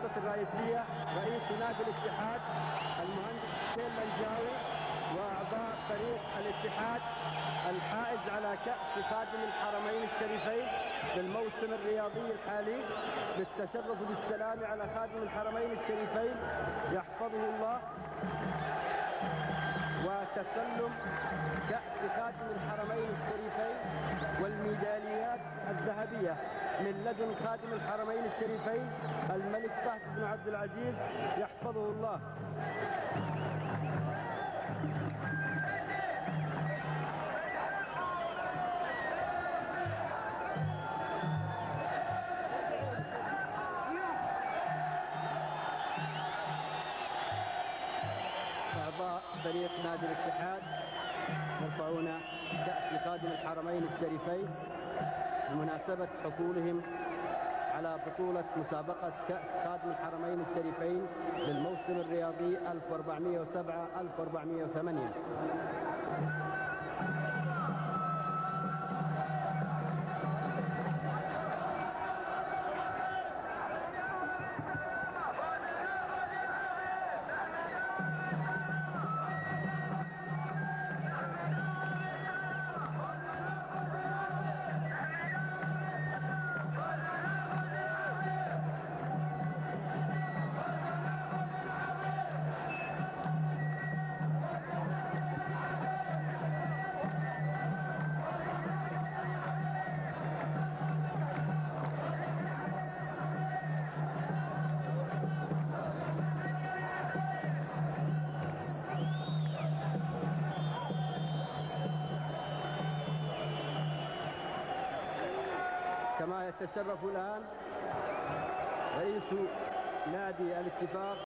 المنصة الرئيسية رئيس نادي الاتحاد المهندس حسين لنجاوي، وأعضاء فريق الاتحاد الحائز على كأس خادم الحرمين الشريفين للموسم الرياضي الحالي، بالتشرف بالسلام على خادم الحرمين الشريفين يحفظه الله، وتسلم كأس خادم الحرمين الشريفين والميداليات الذهبية من لدن خادم الحرمين الشريفين الملك فهد بن عبد العزيز يحفظه الله. أعضاء فريق نادي الاتحاد يرفعون كأس خادم الحرمين الشريفين بمناسبة حصولهم على بطولة مسابقة كأس خادم الحرمين الشريفين للموسم الرياضي 1407-1408. كما يتشرف الآن رئيس نادي الاتفاق